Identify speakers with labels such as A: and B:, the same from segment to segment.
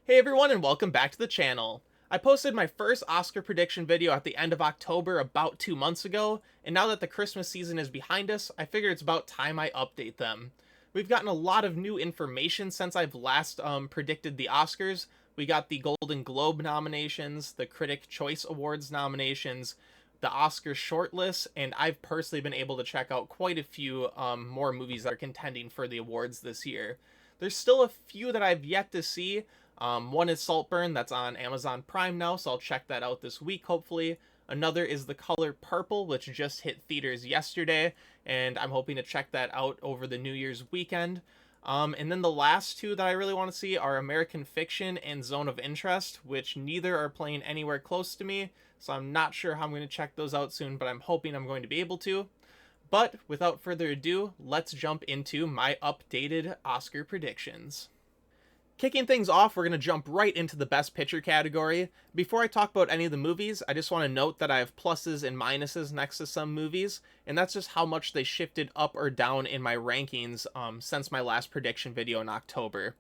A: Hey everyone, and welcome back to the channel. I posted my first Oscar prediction video at the end of October about 2 months ago, and now that the Christmas season is behind us, I figured it's about time I update them. We've gotten a lot of new information since I've last predicted the Oscars. We got the Golden Globe nominations, the Critic Choice Awards nominations, the Oscar shortlist, and I've personally been able to check out quite a few more movies that are contending for the awards this year. There's still a few that I've yet to see. One is Saltburn, that's on Amazon Prime now, so I'll check that out this week, hopefully. Another is The Color Purple, which just hit theaters yesterday, and I'm hoping to check that out over the New Year's weekend. And then the last two that I really want to see are American Fiction and Zone of Interest, which neither are playing anywhere close to me, so I'm not sure how I'm going to check those out soon, but I'm hoping I'm going to be able to. But without further ado, let's jump into my updated Oscar predictions. Kicking things off, we're going to jump right into the Best Picture category. Before I talk about any of the movies, I just want to note that I have pluses and minuses next to some movies, and that's just how much they shifted up or down in my rankings since my last prediction video in October.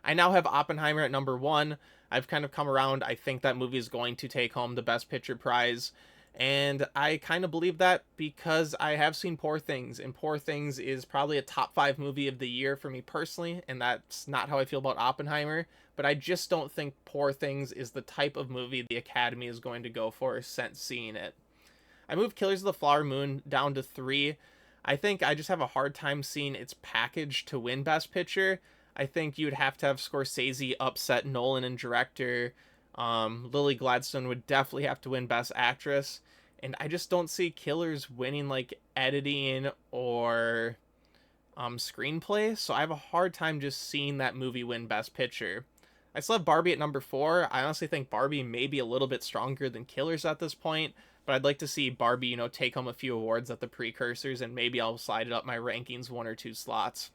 A: I now have Oppenheimer at number 1. I've kind of come around. I think that movie is going to take home the Best Picture prize. And I kind of believe that because I have seen Poor Things, and Poor Things is probably a top 5 movie of the year for me personally, and that's not how I feel about Oppenheimer, but I just don't think Poor Things is the type of movie the Academy is going to go for since seeing it. I moved Killers of the Flower Moon down to 3. I think I just have a hard time seeing its package to win Best Picture. I think you'd have to have Scorsese upset Nolan in director. Lily Gladstone would definitely have to win Best Actress, and I just don't see Killers winning like editing or screenplay, so I have a hard time just seeing that movie win Best Picture. I still have Barbie at number 4. I honestly think Barbie may be a little bit stronger than Killers at this point, but I'd like to see Barbie, take home a few awards at the precursors, and maybe I'll slide it up my rankings 1 or 2 slots.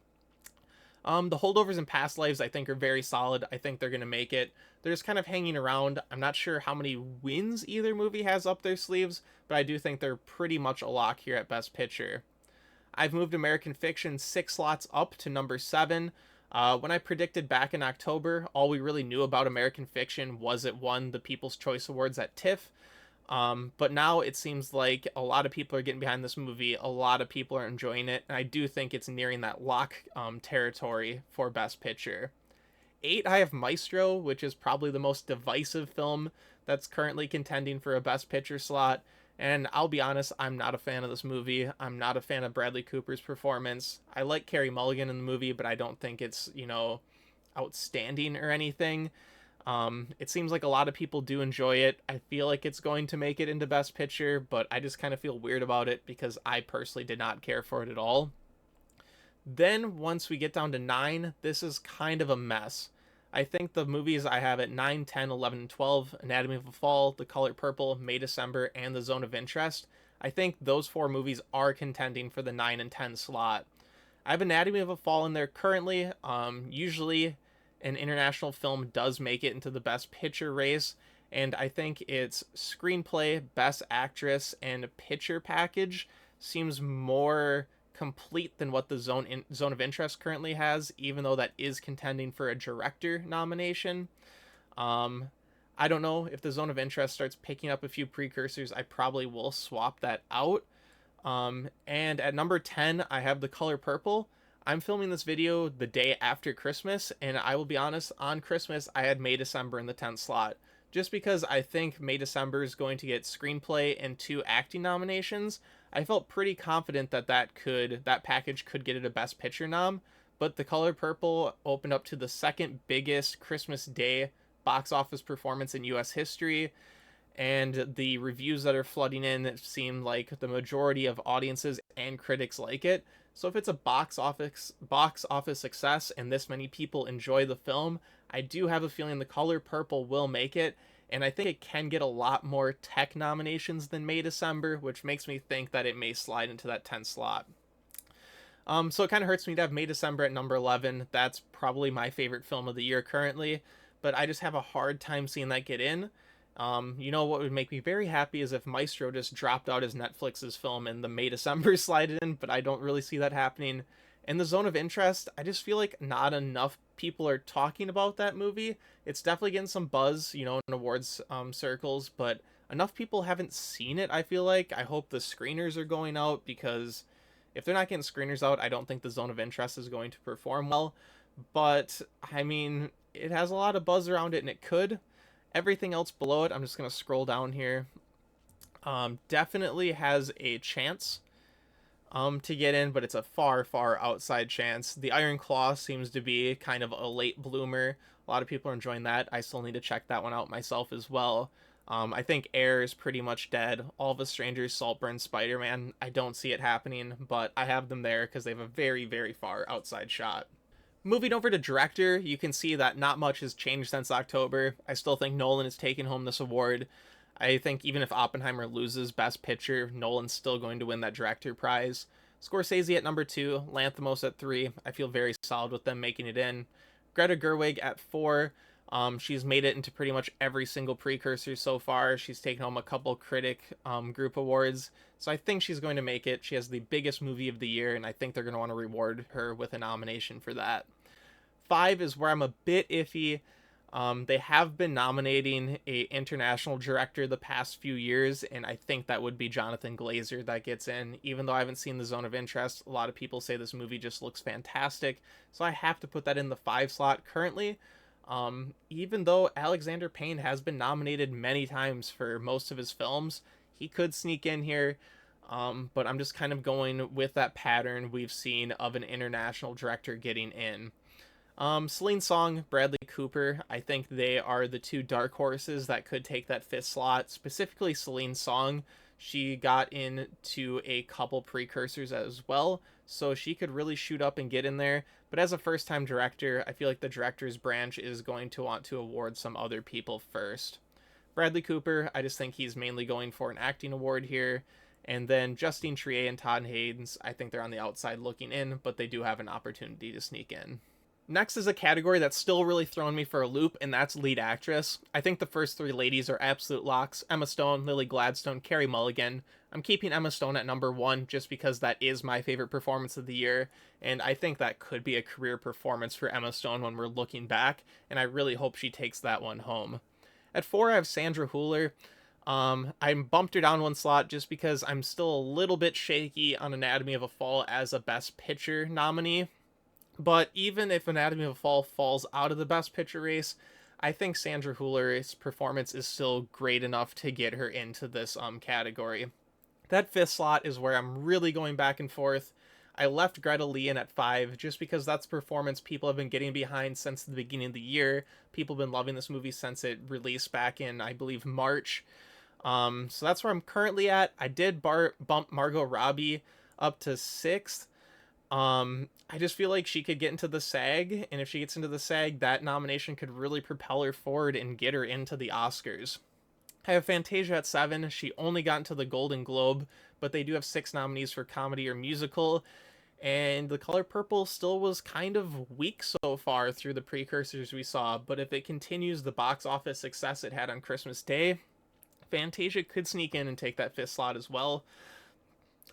A: The Holdovers and Past Lives I think are very solid. I think they're going to make it. They're just kind of hanging around. I'm not sure how many wins either movie has up their sleeves, but I do think they're pretty much a lock here at Best Picture. I've moved American Fiction 6 slots up to number 7. When I predicted back in October, all we really knew about American Fiction was it won the People's Choice Awards at TIFF. But now it seems like a lot of people are getting behind this movie. A lot of people are enjoying it. And I do think it's nearing that lock territory for Best Picture. 8, I have Maestro, which is probably the most divisive film that's currently contending for a Best Picture slot. And I'll be honest, I'm not a fan of this movie. I'm not a fan of Bradley Cooper's performance. I like Carey Mulligan in the movie, but I don't think it's, outstanding or anything. It seems like a lot of people do enjoy it. I feel like it's going to make it into Best Picture, but I just kind of feel weird about it because I personally did not care for it at all. Then once we get down to 9, this is kind of a mess. I think the movies I have at 9, 10, 11, and 12, Anatomy of a Fall, The Color Purple, May December, and The Zone of Interest, I think those 4 movies are contending for the 9 and 10 slot. I have Anatomy of a Fall in there currently. Usually an international film does make it into the Best Picture race, and I think its screenplay, Best Actress, and picture package seems more complete than what the Zone of Interest currently has, even though that is contending for a director nomination. I don't know if the Zone of Interest starts picking up a few precursors. I probably will swap that out. And at number 10, I have The Color Purple. I'm filming this video the day after Christmas, and I will be honest, on Christmas, I had May December in the 10th slot. Just because I think May December is going to get screenplay and 2 acting nominations, I felt pretty confident that that package could get it a Best Picture nom, but The Color Purple opened up to the second biggest Christmas Day box office performance in US history, and the reviews that are flooding in seem like the majority of audiences and critics like it. So if it's a box office success and this many people enjoy the film, I do have a feeling The Color Purple will make it, and I think it can get a lot more tech nominations than May December, which makes me think that it may slide into that 10th slot. So it kind of hurts me to have May December at number 11. That's probably my favorite film of the year currently, but I just have a hard time seeing that get in. What would make me very happy is if Maestro just dropped out as Netflix's film and the May December slided in, but I don't really see that happening. In the Zone of Interest, I just feel like not enough people are talking about that movie. It's definitely getting some buzz, in awards circles, but enough people haven't seen it, I feel like. I hope the screeners are going out, because if they're not getting screeners out, I don't think the Zone of Interest is going to perform well. But, I mean, it has a lot of buzz around it, and it could. Everything else below it, I'm just going to scroll down here, definitely has a chance to get in, but it's a far, far outside chance. The Iron Claw seems to be kind of a late bloomer. A lot of people are enjoying that. I still need to check that one out myself as well. I think Air is pretty much dead. All of Us Strangers, Saltburn, Spider-Man, I don't see it happening, but I have them there because they have a very, very far outside shot. Moving over to director, you can see that not much has changed since October. I still think Nolan is taking home this award. I think even if Oppenheimer loses Best Picture, Nolan's still going to win that director prize. Scorsese at number 2, Lanthimos at 3. I feel very solid with them making it in. Greta Gerwig at 4. She's made it into pretty much every single precursor so far. She's taken home a couple critic group awards, so I think she's going to make it. She has the biggest movie of the year, and I think they're going to want to reward her with a nomination for that. 5 is where I'm a bit iffy. They have been nominating a international director the past few years, and I think that would be Jonathan Glazer that gets in. Even though I haven't seen The Zone of Interest, a lot of people say this movie just looks fantastic, so I have to put that in the 5 slot currently. Even though Alexander Payne has been nominated many times for most of his films, he could sneak in here. But I'm just kind of going with that pattern we've seen of an international director getting in. Celine Song, Bradley Cooper, I think they are the two dark horses that could take that 5th slot. Specifically Celine Song, she got into a couple precursors as well, so she could really shoot up and get in there. But as a first-time director, I feel like the director's branch is going to want to award some other people first. Bradley Cooper, I just think he's mainly going for an acting award here. And then Justine Triet and Todd Haynes, I think they're on the outside looking in, but they do have an opportunity to sneak in. Next is a category that's still really throwing me for a loop, and that's lead actress. I think the first 3 ladies are absolute locks: Emma Stone, Lily Gladstone, Carey Mulligan. I'm keeping Emma Stone at number 1 just because that is my favorite performance of the year, and I think that could be a career performance for Emma Stone when we're looking back, and I really hope she takes that one home. At 4, I have Sandra Hüller. I bumped her down 1 slot just because I'm still a little bit shaky on Anatomy of a Fall as a Best Picture nominee. But even if Anatomy of a Fall falls out of the Best Picture race, I think Sandra Hüller's performance is still great enough to get her into this category. That 5th slot is where I'm really going back and forth. I left Greta Lee in at 5 just because that's a performance people have been getting behind since the beginning of the year. People have been loving this movie since it released back in, I believe, March. So that's where I'm currently at. I did bump Margot Robbie up to 6th. I just feel like she could get into the SAG, and if she gets into the SAG, that nomination could really propel her forward and get her into the Oscars. I have Fantasia at 7. She only got into the Golden Globe, but they do have 6 nominees for comedy or musical, and The Color Purple still was kind of weak so far through the precursors we saw, but if it continues the box office success it had on Christmas Day, Fantasia could sneak in and take that 5th slot as well.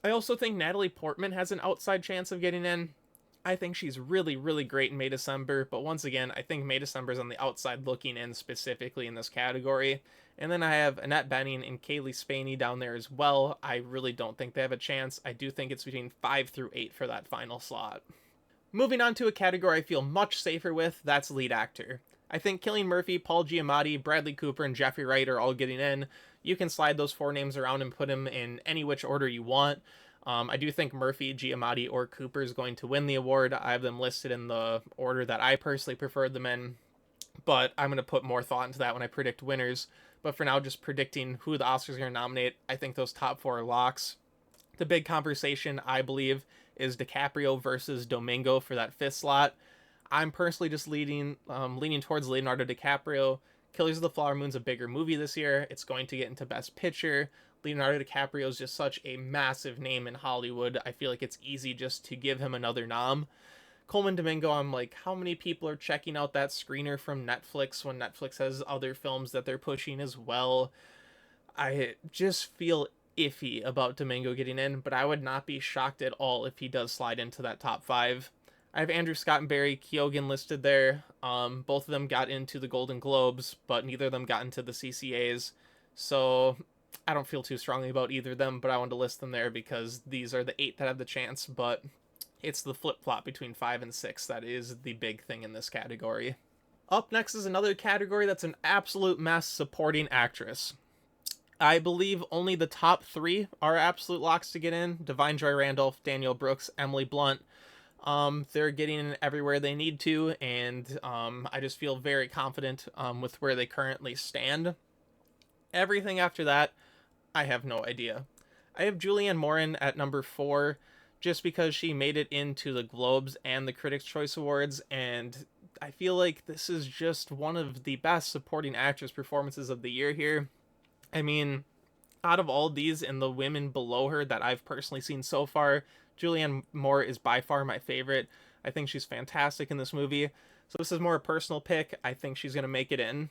A: I also think Natalie Portman has an outside chance of getting in. I think she's really, really great in May December, but once again, I think May December is on the outside looking in specifically in this category. And then I have Annette Bening and Kaylee Spaney down there as well. I really don't think they have a chance. I do think it's between 5 through 8 for that final slot. Moving on to a category I feel much safer with, that's lead actor. I think Cillian Murphy, Paul Giamatti, Bradley Cooper, and Jeffrey Wright are all getting in. You can slide those 4 names around and put them in any which order you want. I do think Murphy, Giamatti, or Cooper is going to win the award. I have them listed in the order that I personally preferred them in, but I'm going to put more thought into that when I predict winners. But for now, just predicting who the Oscars are going to nominate, I think those top 4 are locks. The big conversation, I believe, is DiCaprio versus Domingo for that 5th slot. I'm personally just leaning towards Leonardo DiCaprio. Killers of the Flower Moon's a bigger movie this year. It's going to get into Best Picture. Leonardo DiCaprio is just such a massive name in Hollywood. I feel like it's easy just to give him another nom. Coleman Domingo, I'm like, how many people are checking out that screener from Netflix when Netflix has other films that they're pushing as well? I just feel iffy about Domingo getting in, but I would not be shocked at all if he does slide into that top 5. I have Andrew Scott and Barry Keoghan listed there. Both of them got into the Golden Globes, but neither of them got into the CCAs. So I don't feel too strongly about either of them, but I wanted to list them there because these are the 8 that have the chance, but it's the flip flop between 5 and 6 that is the big thing in this category. Up next is another category that's an absolute mess: supporting actress. I believe only the top 3 are absolute locks to get in: Divine Joy Randolph, Danielle Brooks, Emily Blunt. They're getting in everywhere they need to, and I just feel very confident with where they currently stand. Everything after that, I have no idea. I have Julianne Morin at number 4 just because she made it into the Globes and the Critics' Choice Awards, and I feel like this is just one of the best supporting actress performances of the year here. I mean, out of all these and the women below her that I've personally seen so far, Julianne Moore is by far my favorite. I think she's fantastic in this movie. So this is more a personal pick. I think she's going to make it in.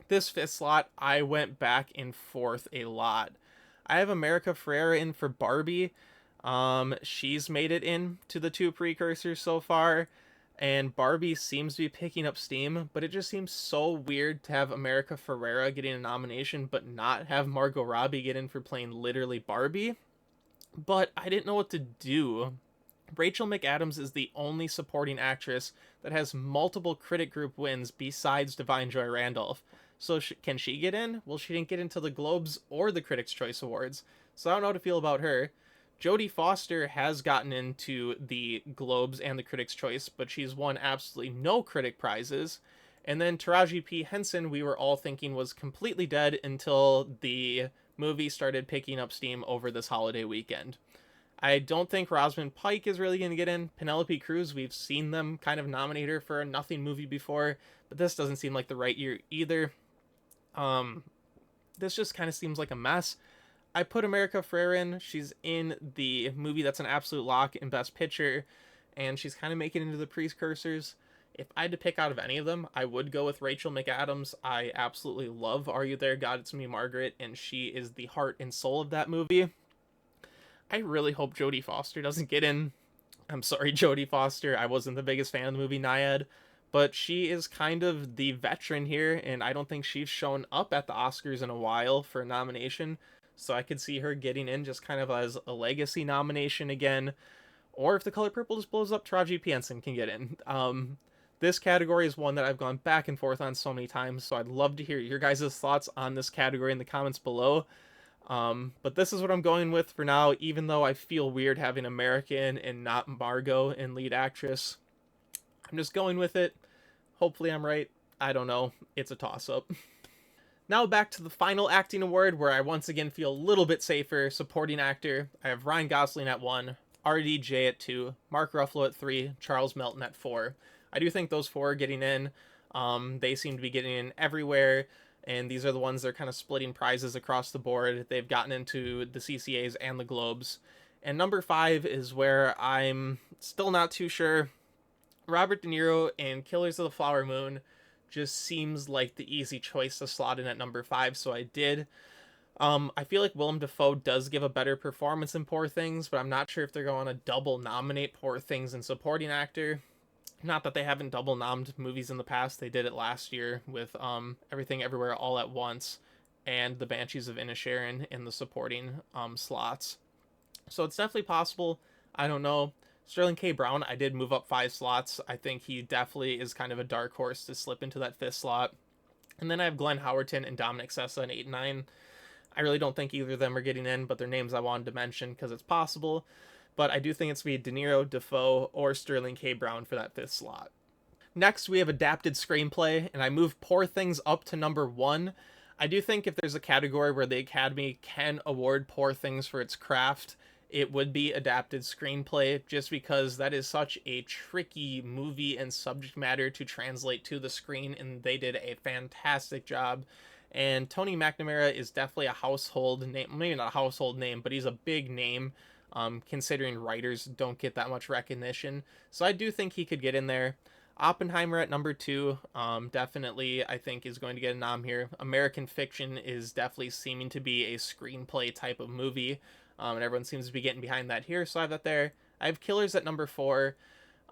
A: This 5th slot, I went back and forth a lot. I have America Ferrera in for Barbie. She's made it in to the 2 precursors so far, and Barbie seems to be picking up steam, but it just seems so weird to have America Ferrera getting a nomination but not have Margot Robbie get in for playing literally Barbie. But I didn't know what to do. Rachel McAdams is the only supporting actress that has multiple critic group wins besides Divine Joy Randolph. So can she get in? Well, she didn't get into the Globes or the Critics' Choice Awards, so I don't know how to feel about her. Jodie Foster has gotten into the Globes and the Critics' Choice, but she's won absolutely no critic prizes. And then Taraji P. Henson, we were all thinking was completely dead until the movie started picking up steam over this holiday weekend. I don't think Rosamund Pike is really going to get in. Penelope Cruz, we've seen them kind of nominate her for a nothing movie before, but this doesn't seem like the right year either. Um, this just kind of seems like a mess. I put America Ferrera in. She's in the movie that's an absolute lock in Best Picture, and she's kind of making it into the precursors. If I had to pick out of any of them, I would go with Rachel McAdams. I absolutely love Are You There, God, It's Me, Margaret, and she is the heart and soul of that movie. I really hope Jodie Foster doesn't get in. I'm sorry, Jodie Foster. I wasn't the biggest fan of the movie Naiad, but she is kind of the veteran here, and I don't think she's shown up at the Oscars in a while for a nomination. So I could see her getting in just kind of as a legacy nomination again. Or if The Color Purple just blows up, Taraji P. Henson can get in. This category is one that I've gone back and forth on so many times, so I'd love to hear your guys' thoughts on this category in the comments below. But this is what I'm going with for now, even though I feel weird having American and not Margot in lead actress. I'm just going with it. Hopefully I'm right. I don't know. It's a toss-up. Now back to the final acting award, where I once again feel a little bit safer. Supporting actor, I have Ryan Gosling at 1, RDJ at 2, Mark Ruffalo at 3, Charles Melton at 4. I do think those 4 are getting in. They seem to be getting in everywhere, and these are the ones that are kind of splitting prizes across the board. They've gotten into the CCAs and the Globes. And number 5 is where I'm still not too sure. Robert De Niro in Killers of the Flower Moon just seems like the easy choice to slot in at number 5, so I did. I feel like Willem Dafoe does give a better performance in Poor Things, but I'm not sure if they're going to double nominate Poor Things and supporting actor. Not that they haven't double nommed movies in the past. They did it last year with Everything Everywhere All at Once and The Banshees of Inisherin in the supporting slots. So it's definitely possible. I don't know. Sterling K. Brown, I did move up 5 slots. I think he definitely is kind of a dark horse to slip into that 5th slot. And then I have Glenn Howerton and Dominic Sessa in 8 and 9. I really don't think either of them are getting in, but they're names I wanted to mention because it's possible. But I do think it's going to be De Niro, Dafoe, or Sterling K. Brown for that 5th slot. Next, we have adapted screenplay, and I moved Poor Things up to number 1. I do think if there's a category where the Academy can award Poor Things for its craft, it would be adapted screenplay, just because that is such a tricky movie and subject matter to translate to the screen, and they did a fantastic job. And Tony McNamara is definitely a household name, maybe not a household name, but he's a big name, considering writers don't get that much recognition. So I do think he could get in there. Oppenheimer at number 2, definitely I think is going to get a nom here. American Fiction is definitely seeming to be a screenplay type of movie, and everyone seems to be getting behind that here, so I have that there. I have Killers at number 4.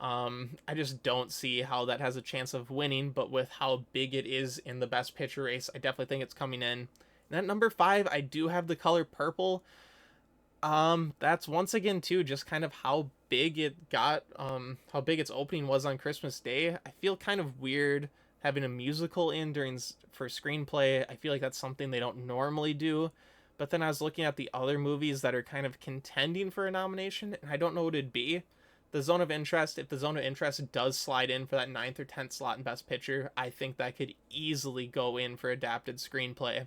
A: I just don't see how that has a chance of winning, but with how big it is in the best picture race, I definitely think it's coming in. And at number 5, I do have The Color Purple. That's once again too just kind of how big it got, how big its opening was on Christmas Day. I feel kind of weird having a musical in during for screenplay. I feel like that's something they don't normally do. But then I was looking at the other movies that are kind of contending for a nomination, and I don't know what it'd be. The Zone of Interest, if the Zone of Interest does slide in for that ninth or 10th slot in Best Picture, I think that could easily go in for adapted screenplay.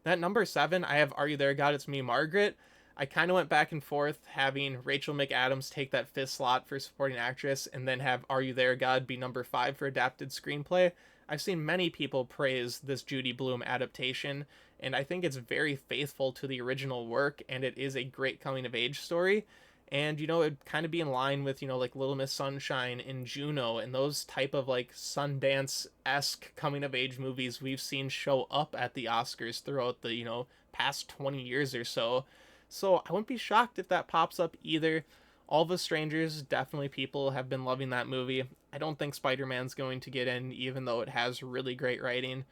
A: That number 7, I have Are You There, God? It's Me, Margaret. I kind of went back and forth having Rachel McAdams take that 5th slot for supporting actress and then have Are You There, God be number 5 for adapted screenplay. I've seen many people praise this Judy Blume adaptation, and I think it's very faithful to the original work, and it is a great coming of age story. And it'd kind of be in line with like Little Miss Sunshine and Juno and those type of like Sundance-esque coming of age movies we've seen show up at the Oscars throughout the past 20 years or so. So I wouldn't be shocked if that pops up either. All the Strangers, definitely people have been loving that movie. I don't think Spider-Man's going to get in, even though it has really great writing.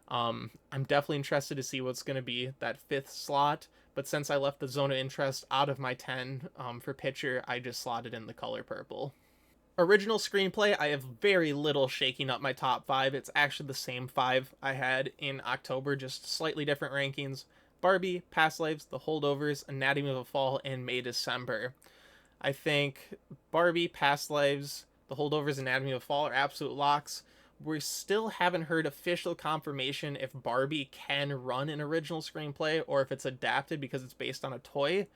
A: I'm definitely interested to see what's going to be that 5th slot, but since I left the Zone of Interest out of my 10 for picture, I just slotted in The Color Purple. Original screenplay, I have very little shaking up my top 5. It's actually the same 5 I had in October, just slightly different rankings. Barbie, Past Lives, The Holdovers, Anatomy of a Fall, and May December. I think Barbie, Past Lives, The Holdovers, Anatomy of a Fall are absolute locks. We still haven't heard official confirmation if Barbie can run an original screenplay or if it's adapted because it's based on a toy.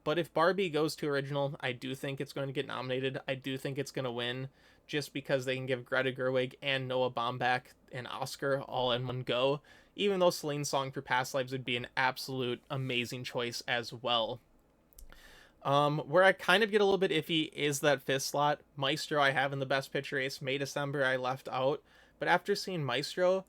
A: But if Barbie goes to original, I do think it's going to get nominated. I do think it's going to win just because they can give Greta Gerwig and Noah Baumbach an Oscar all in one go, even though Celine's song for Past Lives would be an absolute amazing choice as well. Where I kind of get a little bit iffy is that 5th slot. Maestro I have in the best picture race. May December I left out. But after seeing Maestro,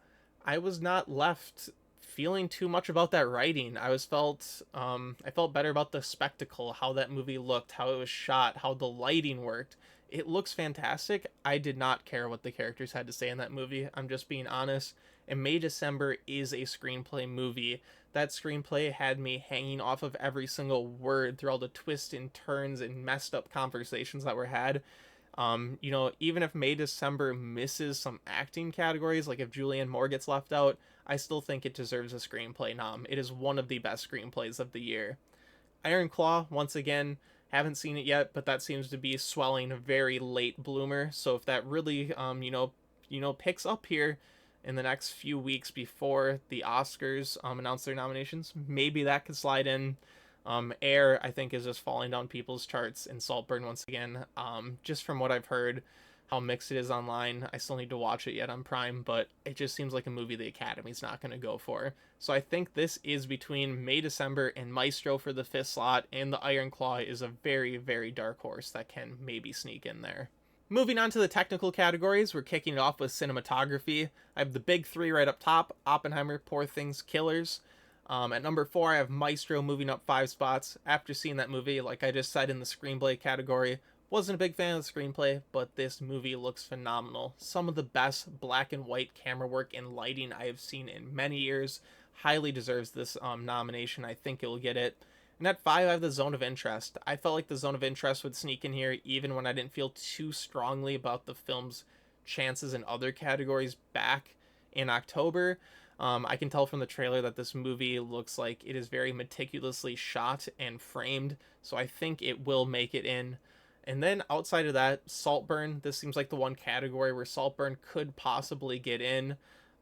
A: I was not left feeling too much about that writing. I felt better about the spectacle, how that movie looked, how it was shot, how the lighting worked. It looks fantastic. I did not care what the characters had to say in that movie. I'm just being honest. And May December is a screenplay movie. That screenplay had me hanging off of every single word through all the twists and turns and messed up conversations that were had. Even if May December misses some acting categories, like if Julianne Moore gets left out, I still think it deserves a screenplay nom. It is one of the best screenplays of the year. Iron Claw, once again, haven't seen it yet, but that seems to be swelling a very late bloomer. So if that really, picks up here in the next few weeks before the Oscars announce their nominations, maybe that could slide in. Air, I think, is just falling down people's charts, and Saltburn once again. Just from what I've heard, how mixed it is online, I still need to watch it yet on Prime, but it just seems like a movie the Academy's not going to go for. So I think this is between May December and Maestro for the 5th slot, and the Iron Claw is a very, very dark horse that can maybe sneak in there. Moving on to the technical categories, we're kicking it off with cinematography. I have the big 3 right up top: Oppenheimer, Poor Things, Killers. At number 4, I have Maestro moving up 5 spots. After seeing that movie, like I just said in the screenplay category, wasn't a big fan of the screenplay, but this movie looks phenomenal. Some of the best black and white camera work and lighting I have seen in many years. Highly deserves this nomination. I think it will get it. And at 5, I have the Zone of Interest. I felt like the Zone of Interest would sneak in here even when I didn't feel too strongly about the film's chances in other categories back in October. I can tell from the trailer that this movie looks like it is very meticulously shot and framed, so I think it will make it in. And then outside of that, Saltburn, this seems like the one category where Saltburn could possibly get in.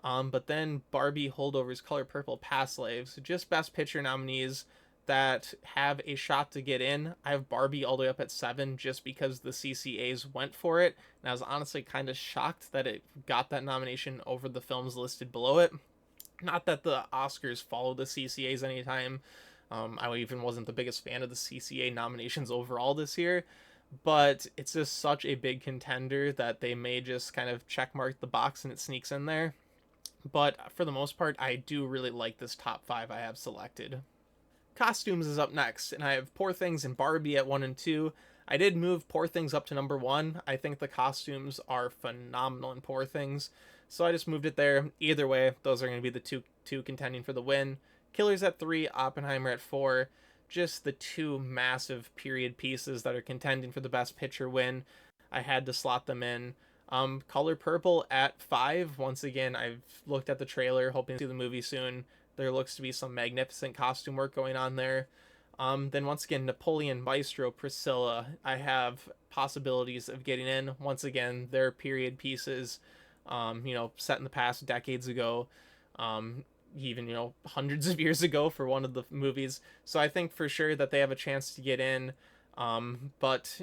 A: But then Barbie, Holdovers, Color Purple, Past Lives, just Best Picture nominees that have a shot to get in. I have Barbie all the way up at 7 just because the CCAs went for it, and I was honestly kind of shocked that it got that nomination over the films listed below it. Not that the Oscars follow the CCAs anytime. I even wasn't the biggest fan of the CCA nominations overall this year, but it's just such a big contender that they may just kind of checkmark the box and it sneaks in there. But for the most part, I do really like this top 5 I have selected. Costumes is up next, and I have Poor Things and Barbie at 1 and 2. I did move Poor Things up to number one. I think the costumes are phenomenal in Poor Things, so I just moved it there. Either way, those are going to be the two contending for the win. Killers at three, Oppenheimer at four. Just the two massive period pieces that are contending for the Best Picture win. I had to slot them in. Color Purple at five. Once again, I've looked at the trailer, hoping to see the movie soon. There looks to be some magnificent costume work going on there. Then once again, Napoleon, Maestro, Priscilla. I have possibilities of getting in. Once again, they're period pieces, set in the past decades ago, even hundreds of years ago for one of the movies. So I think for sure that they have a chance to get in. But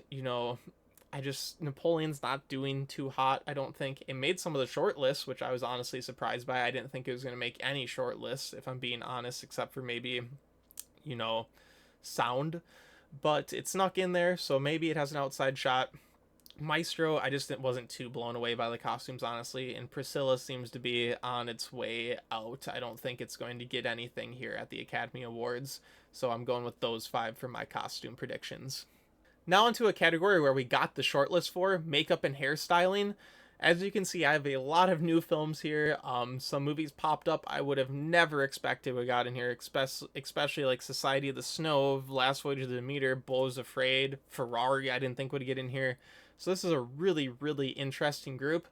A: I just Napoleon's not doing too hot. I don't think it made some of the short lists, which I was honestly surprised by. I didn't think it was going to make any short lists, if I'm being honest, except for maybe you know sound, but it snuck in there, so maybe it has an outside shot. Maestro, I just wasn't too blown away by the costumes, honestly, and Priscilla seems to be on its way out. I don't think it's going to get anything here at the Academy Awards, so I'm going with those five for my costume predictions. Now into a category where we got the shortlist for makeup and hairstyling. As you can see, I have a lot of new films here. Some movies popped up I would have never expected we got in here, especially like Society of the Snow, Last Voyage of the Demeter, Beau's Afraid, Ferrari. I didn't think would get in here. So this is a really, really interesting group.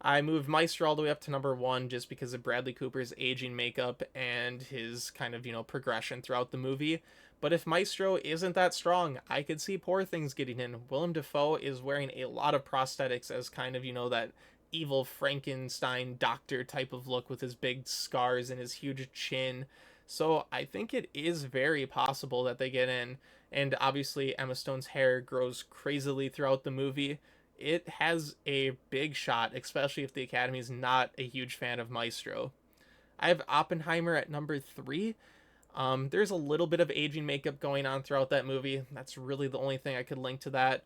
A: I moved Meister all the way up to number one just because of Bradley Cooper's aging makeup and his kind of, progression throughout the movie. But if Maestro isn't that strong, I could see Poor Things getting in. Willem Dafoe is wearing a lot of prosthetics as kind of, that evil Frankenstein doctor type of look with his big scars and his huge chin. So I think it is very possible that they get in. And obviously, Emma Stone's hair grows crazily throughout the movie. It has a big shot, especially if the Academy is not a huge fan of Maestro. I have Oppenheimer at number three. There's a little bit of aging makeup going on throughout that movie. That's really the only thing I could link to that.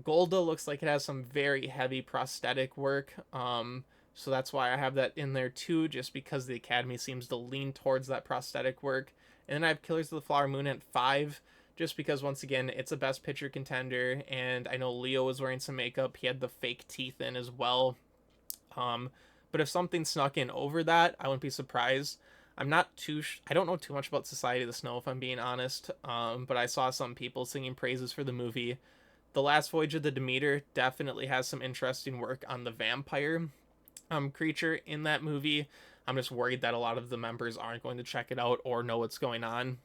A: Golda looks like it has some very heavy prosthetic work. So that's why I have that in there too, just because the Academy seems to lean towards that prosthetic work. And then I have Killers of the Flower Moon at five, just because once again it's a Best Picture contender, and I know Leo was wearing some makeup. He had the fake teeth in as well. But if something snuck in over that, I wouldn't be surprised. I don't know too much about Society of the Snow, if I'm being honest. But I saw some people singing praises for the movie. The Last Voyage of the Demeter definitely has some interesting work on the vampire creature in that movie. I'm just worried that a lot of the members aren't going to check it out or know what's going on.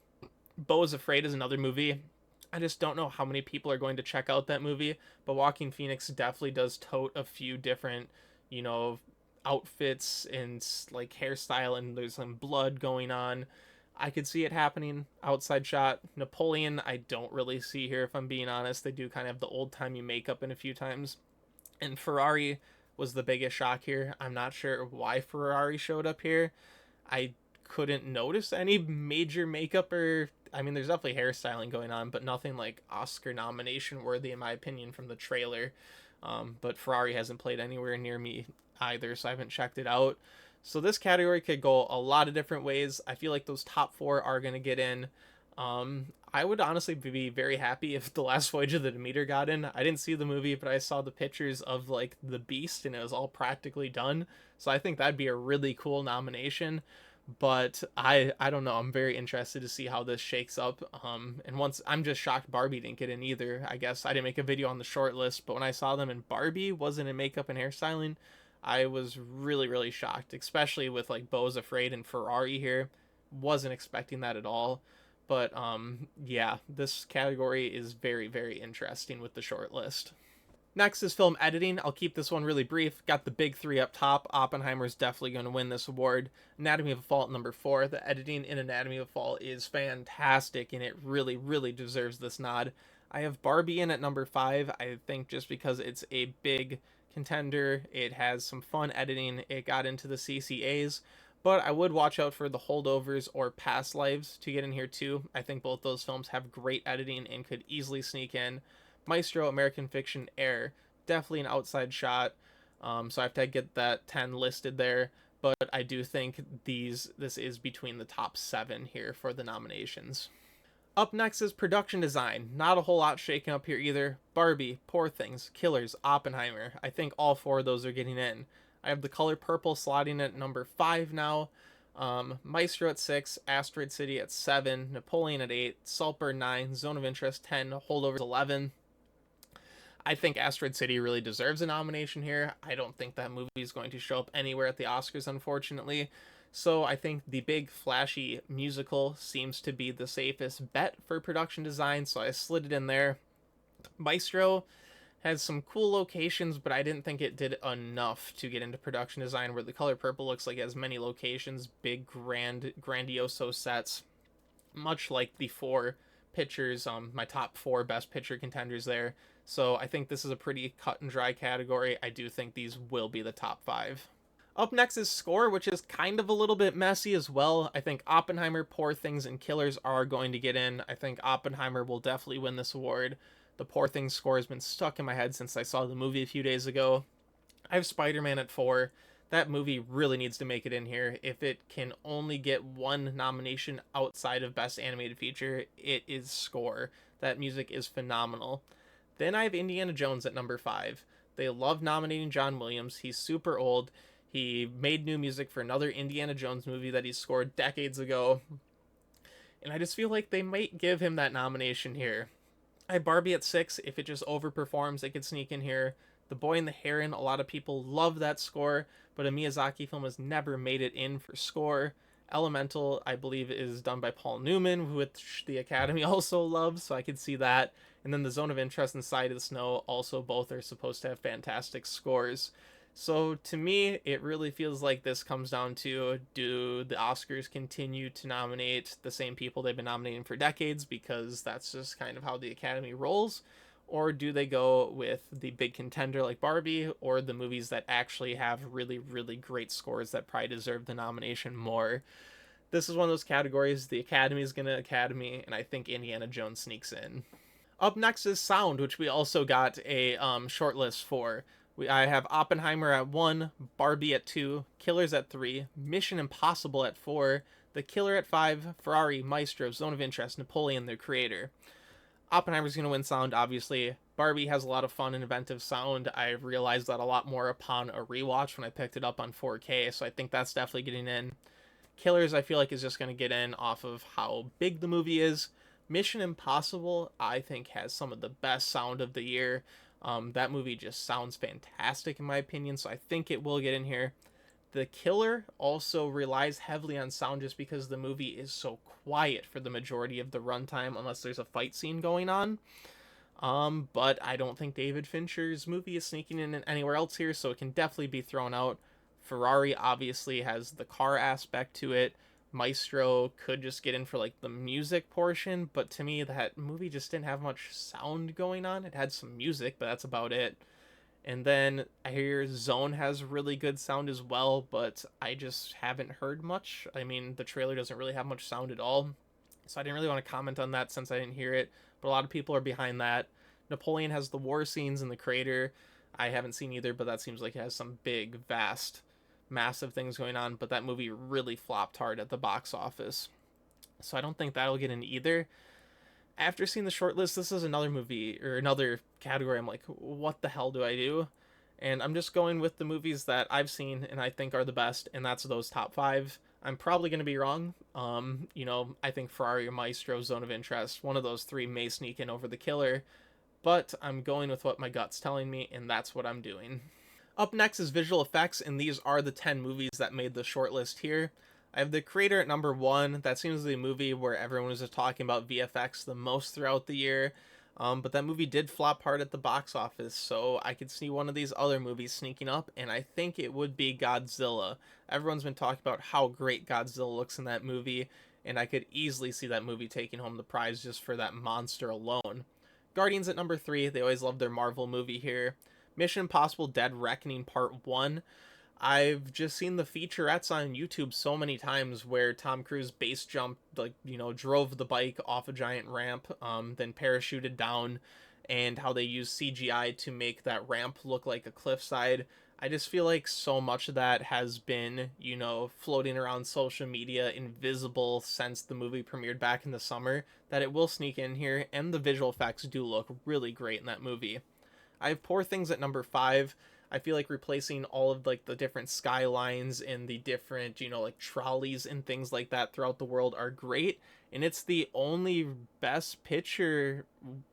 A: Beau's Afraid is another movie. I just don't know how many people are going to check out that movie, but Joaquin Phoenix definitely does tote a few different, you know, outfits and like hairstyle, and there's some blood going on. I could see it happening. Outside shot. Napoleon, I don't really see here, if I'm being honest. They do kind of have the old timey makeup in a few times. And Ferrari was the biggest shock here. I'm not sure why Ferrari showed up here. I couldn't notice any major makeup or I mean there's definitely hairstyling going on, but nothing like Oscar nomination worthy in my opinion from the trailer. But Ferrari hasn't played anywhere near me either, so I haven't checked it out. So this category could go a lot of different ways. I feel like those top four are going to get in. I would honestly be very happy if The Last Voyage of the Demeter got in. I didn't see the movie, but I saw the pictures of like the beast and it was all practically done. So I think that'd be a really cool nomination. But I don't know. I'm very interested to see how this shakes up. And once I'm just shocked Barbie didn't get in either. I guess I didn't make a video on the short list, but when I saw them in Barbie wasn't in makeup and hairstyling, I was really, really shocked, especially with like Beau's Afraid and Ferrari here. Wasn't expecting that at all. But yeah, this category is very, very interesting with the short list. Next is film editing. I'll keep this one really brief. Got the big three up top. Oppenheimer's definitely going to win this award. Anatomy of a Fall at number four. The editing in Anatomy of a Fall is fantastic, and it really, really deserves this nod. I have Barbie in at number five. I think just because it's a big contender, it has some fun editing. It got into the CCAs, but I would watch out for The Holdovers or Past Lives to get in here too. I think both those films have great editing and could easily sneak in. Maestro, American Fiction, Air, definitely an outside shot. So I have to get that 10 listed there. But I do think this is between the top seven here for the nominations. Up next is production design. Not a whole lot shaking up here either. Barbie, Poor Things, Killers, Oppenheimer. I think all four of those are getting in. I have The Color Purple slotting at number 5 now. Maestro at 6, Asteroid City at 7, Napoleon at 8, Saltburn 9, Zone of Interest 10, Holdovers 11. I think Asteroid City really deserves a nomination here. I don't think that movie is going to show up anywhere at the Oscars, unfortunately. So I think the big, flashy musical seems to be the safest bet for production design, so I slid it in there. Maestro has some cool locations, but I didn't think it did enough to get into production design, where The Color Purple looks like it has many locations, big, grandioso sets, much like the four pitchers, my top four best pitcher contenders there. So I think this is a pretty cut and dry category. I do think these will be the top 5. Up next is score, which is kind of a little bit messy as well. I think Oppenheimer, Poor Things, and Killers are going to get in. I think Oppenheimer will definitely win this award. The Poor Things score has been stuck in my head since I saw the movie a few days ago. I have Spider-Man at 4. That movie really needs to make it in here. If it can only get one nomination outside of Best Animated Feature, it is score. That music is phenomenal. Then I have Indiana Jones at number 5. They love nominating John Williams. He's super old. He made new music for another Indiana Jones movie that he scored decades ago. And I just feel like they might give him that nomination here. I have Barbie at 6. If it just overperforms, it could sneak in here. The Boy and the Heron, a lot of people love that score, but a Miyazaki film has never made it in for score. Elemental, I believe, is done by Paul Newman, which the Academy also loves, so I could see that. And then The Zone of Interest and Side of the Snow, also both are supposed to have fantastic scores. So to me, it really feels like this comes down to, do the Oscars continue to nominate the same people they've been nominating for decades, because that's just kind of how the Academy rolls? Or do they go with the big contender like Barbie, or the movies that actually have really, really great scores that probably deserve the nomination more? This is one of those categories. The Academy is going to Academy, and I think Indiana Jones sneaks in. Up next is sound, which we also got a short list for. I have Oppenheimer at 1, Barbie at 2, Killers at 3, Mission Impossible at 4, The Killer at 5, Ferrari, Maestro, Zone of Interest, Napoleon, the Creator. Oppenheimer's going to win sound, obviously. Barbie has a lot of fun and inventive sound. I realized that a lot more upon a rewatch when I picked it up on 4K, so I think that's definitely getting in. Killers, I feel like, is just going to get in off of how big the movie is. Mission Impossible, I think, has some of the best sound of the year. That movie just sounds fantastic, in my opinion, so I think it will get in here. The Killer also relies heavily on sound just because the movie is so quiet for the majority of the runtime, unless there's a fight scene going on. But I don't think David Fincher's movie is sneaking in anywhere else here, so it can definitely be thrown out. Ferrari obviously has the car aspect to it. Maestro could just get in for like the music portion, but to me that movie just didn't have much sound going on. It had some music, but that's about it. And then I hear Zone has really good sound as well, but I just haven't heard much. I mean, the trailer doesn't really have much sound at all, so I didn't really want to comment on that since I didn't hear it, but a lot of people are behind that. Napoleon has the war scenes in the crater. I haven't seen either, but that seems like it has some big, vast, massive things going on, but that movie really flopped hard at the box office. So I don't think that'll get in either. After seeing the short list, this is another movie, or another category. I'm like, what the hell do I do? And I'm just going with the movies that I've seen and I think are the best, and that's those top 5. I'm probably going to be wrong. I think Ferrari or Maestro, Zone of Interest, one of those 3 may sneak in over The Killer, but I'm going with what my gut's telling me, and that's what I'm doing. Up next is visual effects, and these are the 10 movies that made the shortlist here. I have The Creator at number 1. That seems to be a movie where everyone was just talking about VFX the most throughout the year. But that movie did flop hard at the box office, so I could see one of these other movies sneaking up, and I think it would be Godzilla. Everyone's been talking about how great Godzilla looks in that movie, and I could easily see that movie taking home the prize just for that monster alone. Guardians at number 3. They always love their Marvel movie here. Mission Impossible Dead Reckoning Part 1. I've just seen the featurettes on YouTube so many times where Tom Cruise base jumped, drove the bike off a giant ramp, then parachuted down, and how they use CGI to make that ramp look like a cliffside. I just feel like so much of that has been, floating around social media invisible since the movie premiered back in the summer, that it will sneak in here, and the visual effects do look really great in that movie. I have Poor Things at number 5. I feel like replacing all of like the different skylines and the different, like trolleys and things like that throughout the world are great. And it's the only best picture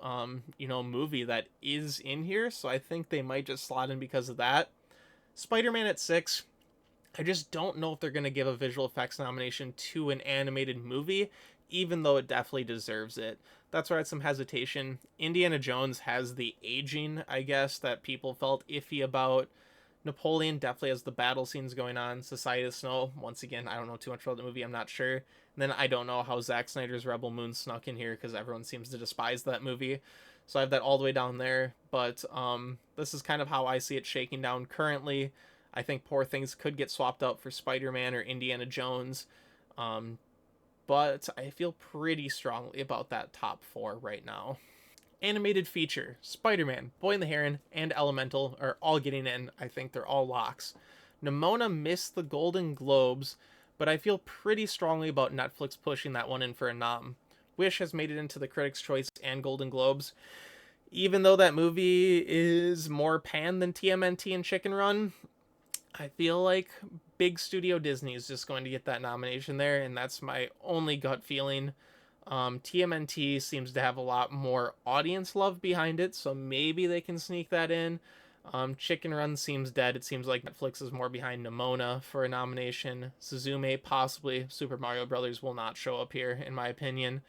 A: movie that is in here, so I think they might just slot in because of that. Spider-Man at 6. I just don't know if they're going to give a visual effects nomination to an animated movie, even though it definitely deserves it. That's where I had some hesitation. Indiana Jones has the aging, I guess, that people felt iffy about. Napoleon definitely has the battle scenes going on. Society of Snow, once again, I don't know too much about the movie, I'm not sure. And then I don't know how Zack Snyder's Rebel Moon snuck in here because everyone seems to despise that movie. So I have that all the way down there. But this is kind of how I see it shaking down currently. I think Poor Things could get swapped out for Spider-Man or Indiana Jones. Um, but I feel pretty strongly about that top 4 right now. Animated feature, Spider-Man, Boy and the Heron, and Elemental are all getting in. I think they're all locks. Nimona missed the Golden Globes, but I feel pretty strongly about Netflix pushing that one in for a nom. Wish has made it into the Critics' Choice and Golden Globes. Even though that movie is more pan than TMNT and Chicken Run, I feel like big studio Disney is just going to get that nomination there, and that's my only gut feeling. TMNT seems to have a lot more audience love behind it, so maybe they can sneak that in. Chicken Run seems dead. It seems like Netflix is more behind Nimona for a nomination. Suzume, possibly. Super Mario Brothers will not show up here, in my opinion.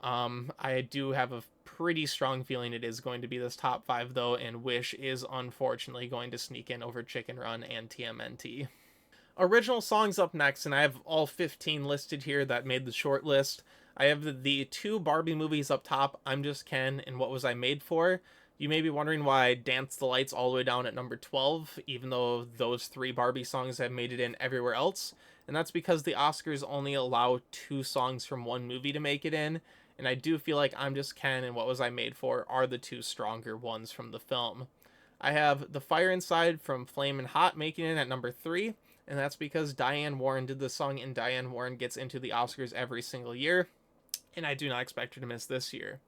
A: I do have a pretty strong feeling it is going to be this top 5, though, and Wish is unfortunately going to sneak in over Chicken Run and TMNT. Original songs up next, and I have all 15 listed here that made the short list. I have the two Barbie movies up top, I'm Just Ken and What Was I Made For. You may be wondering why I Dance the Lights all the way down at number 12, even though those three Barbie songs have made it in everywhere else. And that's because the Oscars only allow two songs from one movie to make it in. And I do feel like I'm Just Ken and What Was I Made For are the two stronger ones from the film. I have The Fire Inside from Flamin' Hot making it at number 3, and that's because Diane Warren did the song, and Diane Warren gets into the Oscars every single year, and I do not expect her to miss this year.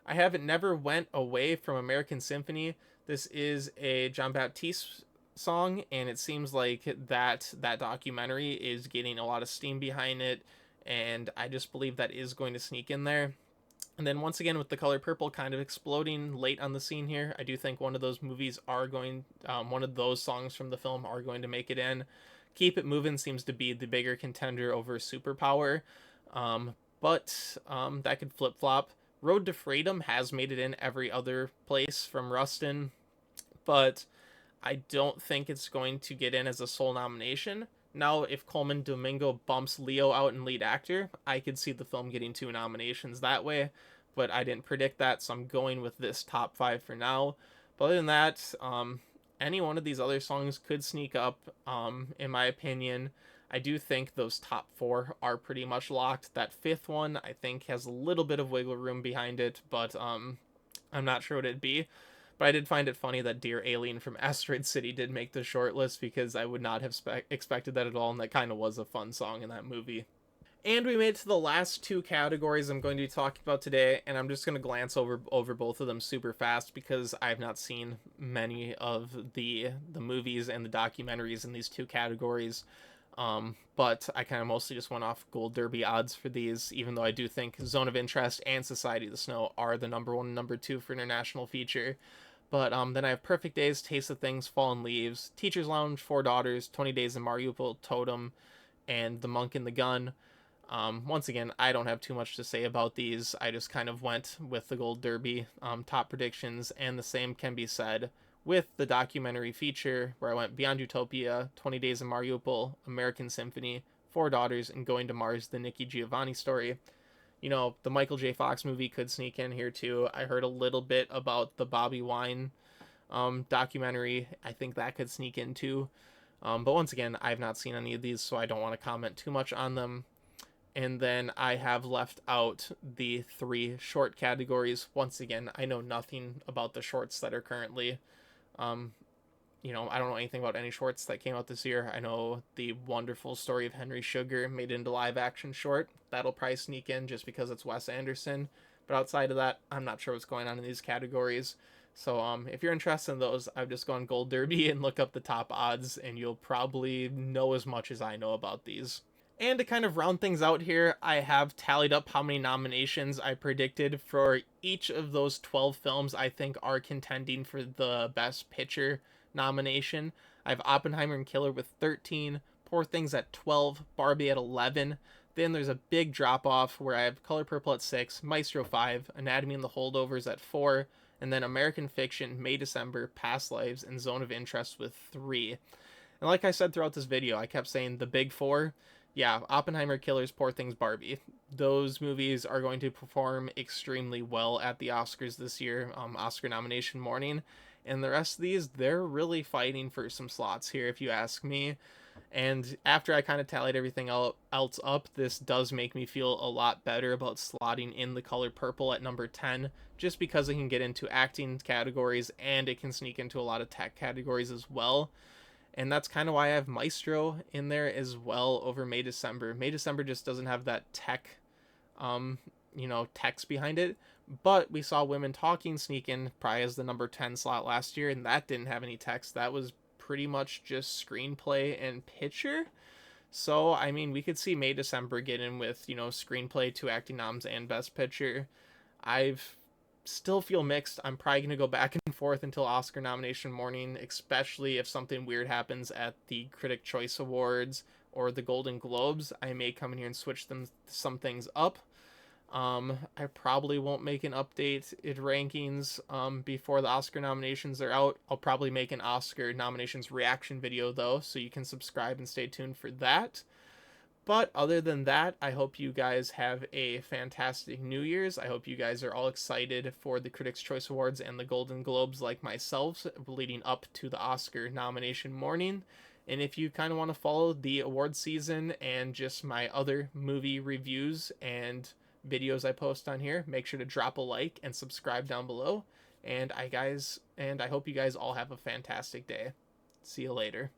A: I have It Never Went Away from American Symphony. This is a John Baptiste song, and it seems like that documentary is getting a lot of steam behind it, and I just believe that is going to sneak in there. And then once again, with The Color Purple kind of exploding late on the scene here, I do think one of those movies are going, one of those songs from the film are going to make it in. Keep It Moving seems to be the bigger contender over Superpower, but that could flip flop. Road to Freedom has made it in every other place from Rustin, but I don't think it's going to get in as a sole nomination. Now, if Coleman Domingo bumps Leo out in lead actor, I could see the film getting 2 nominations that way, but I didn't predict that, so I'm going with this top 5 for now. But other than that, any one of these other songs could sneak up, in my opinion. I do think those top 4 are pretty much locked. That fifth one, I think, has a little bit of wiggle room behind it, but I'm not sure what it'd be. But I did find it funny that Dear Alien from Asteroid City did make the short list because I would not have expected that at all, and that kind of was a fun song in that movie. And we made it to the last two categories I'm going to be talking about today, and I'm just going to glance over both of them super fast because I have not seen many of the movies and the documentaries in these two categories. But I kind of mostly just went off Gold Derby odds for these, even though I do think Zone of Interest and Society of the Snow are the number 1 and number 2 for international feature. But then I have Perfect Days, Taste of Things, Fallen Leaves, Teacher's Lounge, Four Daughters, 20 Days in Mariupol, Totem, and The Monk and the Gun. Once again, I don't have too much to say about these. I just kind of went with the Gold Derby top predictions, and the same can be said with the documentary feature, where I went Beyond Utopia, 20 Days in Mariupol, American Symphony, Four Daughters, and Going to Mars, the Nikki Giovanni story. The Michael J. Fox movie could sneak in here too. I heard a little bit about the Bobby Wine documentary. I think that could sneak in too. But once again, I have not seen any of these, so I don't want to comment too much on them. And then I have left out the 3 short categories. Once again, I know nothing about the shorts that are currently I don't know anything about any shorts that came out this year. I know the wonderful story of Henry Sugar made into live action short. That'll probably sneak in just because it's Wes Anderson. But outside of that, I'm not sure what's going on in these categories. So if you're interested in those, I've just gone Gold Derby and look up the top odds, and you'll probably know as much as I know about these. And to kind of round things out here, I have tallied up how many nominations I predicted for each of those 12 films I think are contending for the Best Picture nomination. I have Oppenheimer and Killer with 13, Poor Things at 12, Barbie at 11. Then there's a big drop off where I have Color Purple at 6, Maestro 5, Anatomy and the Holdovers at 4, and then American Fiction, May December, Past Lives, and Zone of Interest with 3. And like I said throughout this video, I kept saying the big four. Yeah, Oppenheimer, Killers, Poor Things, Barbie. Those movies are going to perform extremely well at the Oscars this year, Oscar nomination morning. And the rest of these, they're really fighting for some slots here, if you ask me. And after I kind of tallied everything else up, this does make me feel a lot better about slotting in The Color Purple at number 10, just because it can get into acting categories and it can sneak into a lot of tech categories as well. And that's kind of why I have Maestro in there as well over May December. May December just doesn't have that tech, text behind it. But we saw Women Talking sneak in probably as the number 10 slot last year, and that didn't have any text. That was pretty much just screenplay and picture. So, I mean, we could see May December get in with, screenplay, 2 acting noms, and Best Picture. I've still feel mixed. I'm probably going to go back and forth until Oscar nomination morning, especially if something weird happens at the Critic Choice Awards or the Golden Globes. I may come in here and switch some things up. I probably won't make an update in rankings before the Oscar nominations are out. I'll probably make an Oscar nominations reaction video though, so you can subscribe and stay tuned for that. But other than that, I hope you guys have a fantastic New Year's. I hope you guys are all excited for the Critics' Choice Awards and the Golden Globes like myself leading up to the Oscar nomination morning. And if you kind of want to follow the award season and just my other movie reviews and videos I post on here, make sure to drop a like and subscribe down below. And I hope you guys all have a fantastic day. See you later.